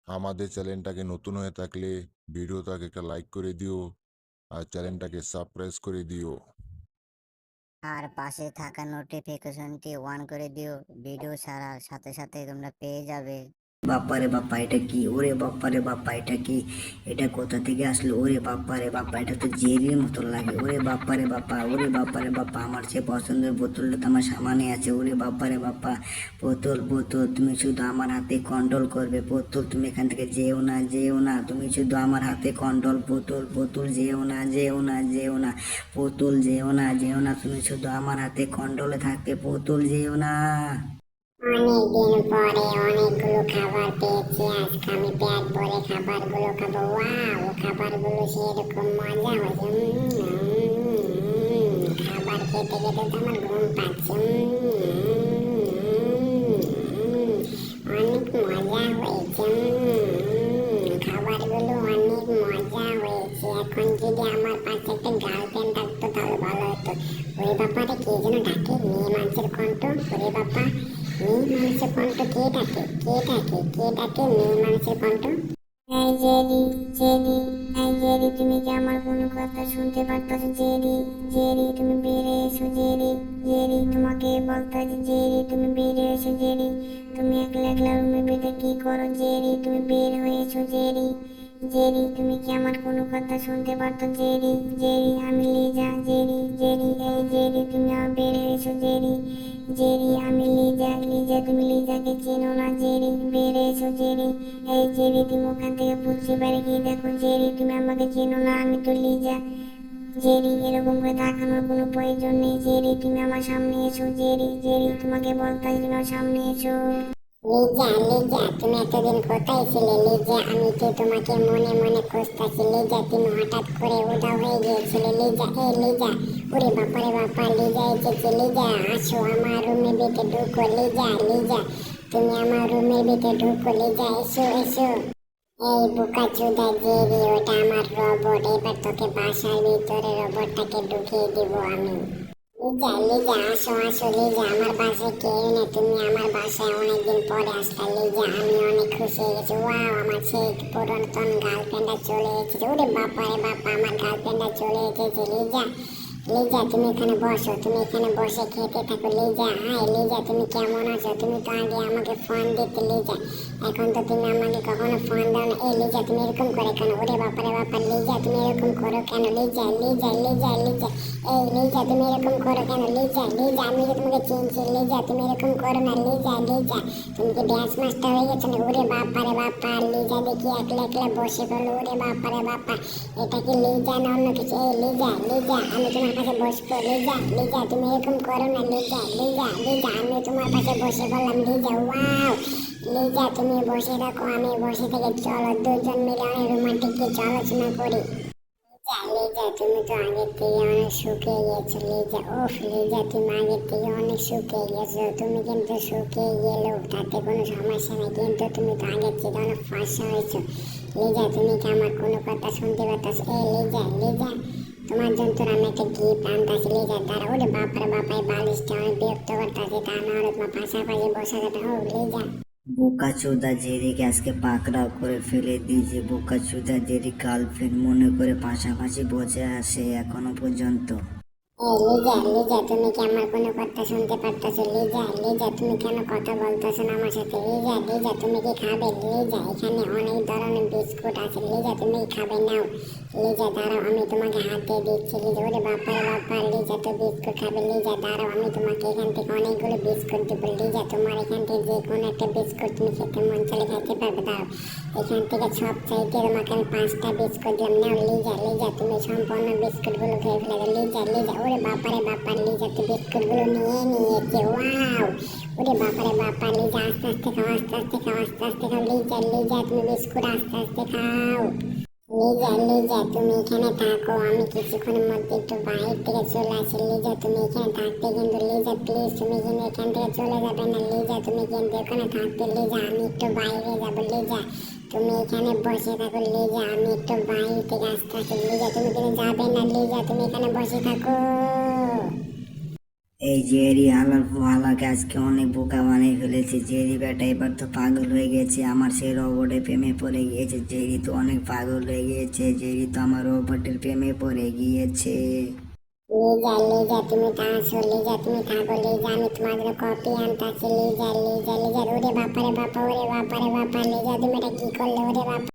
আমাদের চ্যানেলটাকে নতুন হয়ে থাকলে ভিডিওটাকে একটা লাইক করে দিও আর চ্যানেলটাকে সাবস্ক্রাইব করে দিও। আর পাশে থাকা নোটিফিকেশনটি অন করে দিও, ভিডিও ছাড়ার সাথে সাথে তোমরা পেয়ে যাবে। বাপ্পা রে বাপ্পা, এটা কি? ওরে বাপ্পা রে বাপ্পা, এটা কি? এটা কোথা থেকে আসলো? ওরে বাপ্পা রে বাপ্পা, এটা তো জেরির মতো লাগে। ওরে বাপ্পা রে বাপ্পা, ওরে বাপ্পা রে বাপ্পা, আমার সে পছন্দের বোতলটা তো আমার সামনে আছে। ওরে বাপ্পা রে বাপ্পা, বোতল বোতল তুমি শুধু আমার হাতে কন্ট্রোল করবে। বোতল তুমি এখান থেকে যেও না, যেও না, তুমি শুধু আমার হাতে কন্ট্রোল। বোতল বোতল যেও না, যেও না, যেও না, বোতল যেও না, যেও না, তুমি শুধু আমার হাতে কন্ট্রোলে থাকবে। বোতল যেও না। অনেকদিন পরে অনেকগুলো খাবার পেয়েছি। আজকে আমি পেট ভরে খাবারগুলো খাবো। ওয়াও, খাবারগুলো সেরকম মজা হয়েছে। খাবার খেতে খেতে তো আমার ঘুম পাচ্ছে। অনেক মজা হয়েছে। খাবারগুলো অনেক মজা হয়েছে। এখন যদি আমার পাশে একটা গার্লফ্রেন্ড থাকতো তাহলে ভালো হতো। ওরে বাপারে, কে যেন ডাকে, মেয়ে মানুষের কণ্ঠ। ওরে বাপা, মেয়ে মানুষের কণ্ঠ কে ডাকে? কে ডাকে? কে ডাকে মেয়ে মানুষের কণ্ঠ? এই জেরি, জেরি, এই জেরি, তুমি কি আমার কোনো কথা শুনতে পারতেছো? জেরি, জেরি, তুমি বেরিয়ে এসো। জেরি, জেরি, তোমাকে বলতে হবে। জেরি, তুমি বেরিয়ে এসো। জেরি, তুমি একলা একলা রুমের ভিতরে কি করো? জেরি, তুমি বের হয়ে এসো। জেরি, জেরি, তুমি কি আমার কোনো কথা শুনতে পারতো? জেরি, জেরি, আমি লিজা। জেরি, জেরি, এই জেরি, তুমি আমার বের হয়ে এসো। জেরি, জেরি, আমি লিজা। লিজা, তুমি লিজাকে চেনো না? জেরি, বের হয়ে এসো। জেরি, এই জেরি, তুমি ওখান থেকে পুচকে বাইরে গিয়ে দেখো। জেরি, তুমি আমাকে চেনো না? আমি তো লিজা। জেরি, এরকম করে তাকানোর কোনো প্রয়োজন নেই। জেরি, তুমি আমার সামনে এসো। জেরি, জেরি, তোমাকে বলতে হয় তুমি আমার সামনে এসো। লিজা, লিজা, তুমি এতদিন কোথায় ছিলে? লিজা, আমি তো তোমাকে মনে মনে খুঁজতেছি। লিজা, তুমি হঠাৎ করে উধাও হয়ে গিয়েছিলে। লিজা, এই লিজা, ওরে বাপারে বাপা, লিজা এসেছে। লিজা, আসো আমার রুমের ভিতরে ঢুকো। লিজা, লিজা, তুমি আমার রুমের ভিতরে ঢুকো। লিজা, এসো এসো। এই বোকাচোদা জেরি, ওটা আমার রবট। এবার তোকে বাসার ভিতরে রবটটাকে ঢুকিয়ে দিব আমি। লিজা, লিজা, আসো আসো। লিজা, আমার বাসায় কেউ নেই, তুমি আমার বাসায় অনেকদিন পরে আসলা। লিজা, আমি অনেক খুশি হয়ে গেছি। ওয়াও, আমার সেই পুরাতন গার্লফ্রেন্ডটা চলে এসেছে। ওরে বাবা রে বাবা, আমার গার্লফ্রেন্ডটা চলে এসেছে। লিজা, লিজা, তুমি এখানে বসো। তুমি এখানে বসে খেতে থাকো। লিজা, হাই লিজা, তুমি কেমন আছো? তুমি তো আগে আমাকে ফোন দিতে। লিজা, এখন তো তুমি আমাকে কখনো ফোন দাও না। এই লিজা, তুমি এরকম করে কেন? ওরে বাবা রে বাবা, লিজা, তুমি এরকম করো কেন? লিজা, লিজা, লিজা, লিজা, এই লিজা, তুমি এরকম করো কেন? লিজা, লিজা, আমি যে তোমাকে চিনছি। লিজা, তুমি এরকম করো না। লিজা, লিজা, তুমি কি ড্যান্স মাস্টার হয়ে গেছো না? ওরে বাবা রে বাবা, লিজা দেখি একলা একলা বসে পড়লো। ওরে বাবা রে বাবা, এটা কি লিজা না অন্য কিছু? এই লিজা, লিজা, আমি তোমার কাছে বসবো। লিজা, লিজা, তুমি এরকম করো না। লিজা, লিজা, লিজা, আমি তোমার পাশে বসে বললাম। লিজা, ওয়াও, লিজা, তুমি বসে থাকো, আমি বসে থেকে চলো দুজন মিলে অনেক রোমান্টিক কিছু আলোচনা করি। লিজা, তুমি তো আগের থেকে অনেক শুকিয়ে গেছো। লিজা, ওফ লিজা, তুমি আগের থেকে অনেক শুকিয়ে গেছো। তুমি কিন্তু শুকিয়ে গেলেও তাতে কোনো সমস্যা নেই, কিন্তু তুমি তো আগের থেকে অনেক ফর্সা হয়েছো। লিজা, তুমি কি আমার কোনো কথা শুনতে পারতাছো? এই লিজা, লিজা, তোমার জন্য তো আমি একটা গিফট আনতাছি। লিজা, দাঁড়া। ওরে বাপরে বাপ, এই বালিশটা অনেক বিরক্ত করতেছে, তা না হলে তোমার পাশাপাশি বসা যাবে। ও লিজা, বোকাচোদা জেরিকে আজকে পাকড়াও করে ফেলে দিয়েছে। বোকাচোদা জেরি গার্লফ্রেন্ড মনে করে পাশাপাশি বসে আসে এখনো পর্যন্ত। এই লিজা, লিজা, তুমি কি আমার কোনো কথা শুনতে পারতেছো? লিজা, লিজা, তুমি কেন কথা বলতেছো না আমার সাথে? লিজা, লিজা, তুমি কি খাবে? লিজা, এখানে অনেক ধরনের বিস্কুট আছে। লিজা, তুমি কি খাবে? নাও। লিজা, দাঁড়াও, আমি তোমাকে হাত দিয়ে দিচ্ছি। লিজা, ওরে বাপারে বাপা, লিজা তো বিস্কুট খাবে। লিজা, দাঁড়াও, আমি তোমাকে এখান থেকে অনেকগুলো বিস্কুট দিব। লিজা, তোমার এখান থেকে যে কোনো একটা বিস্কুট তুমি খেতে মন চলে খাইতে পারবে। দাঁড়াও, এখান থেকে সব চাইতে তোমাকে আমি 5টা বিস্কুট দিলাম। নাও লিজা, লিজা, তুমি সম্পূর্ণ বিস্কুটগুলো খেয়ে ফেলে দাও। লিজা, লিজা, ওরে বাপারে বাপা, লিজা তো বিস্কুটগুলো নিয়ে নিয়েছে। ওয়াও, ওরে বাপারে বাপা, লিজা আস্তে আস্তে খাও, আস্তে আস্তে খাও, আস্তে আস্তে খাও। লিজা, লিজা, তুমি বিস্কুট আস্তে আস্তে খাও। লিজা, লিজা, তুমি এখানে থাকো, আমি কিছুক্ষণের মধ্যে একটু বাইরে থেকে চলে আসি। লিজা, তুমি এখানে থাকতে কিন্তু। লিজা, প্লিজ, তুমি কিন্তু এখান থেকে চলে যাবে না। লিজা, তুমি কিন্তু এখানে থাকতে। লিজা, আমি একটু বাইরে যাবো। লিজা, তুমি এখানে বসে থাকো। লিজা, আমি একটু বাইরে থেকে আসতে আসি। লিজা, তুমি কিন্তু যাবে না। লিজা, তুমি এখানে বসে থাকো। এই জেরি হালার হালাকে আজকে অনেক বোকা বানিয়ে ফেলেছে। জেরি বেটা এবার তো পাগল হয়ে গেছে, আমার সেই রোবটের প্রেমে পড়ে গিয়েছে। জেরি তো অনেক পাগল হয়ে গিয়েছে, জেরি তো আমার রোবটের প্রেমে পড়ে গিয়েছে। লিজা লিজা তুমি তা আসো, লিজা তুমি থাকো, লিজা আমি তোমার জন্য কপি আনতাছি। লিজা লিজা লিজা ওরে বাপারে বাপা, ওরে বাপারে বাপা, লিজা তুমি এটা কি করলে ওরে বাপা।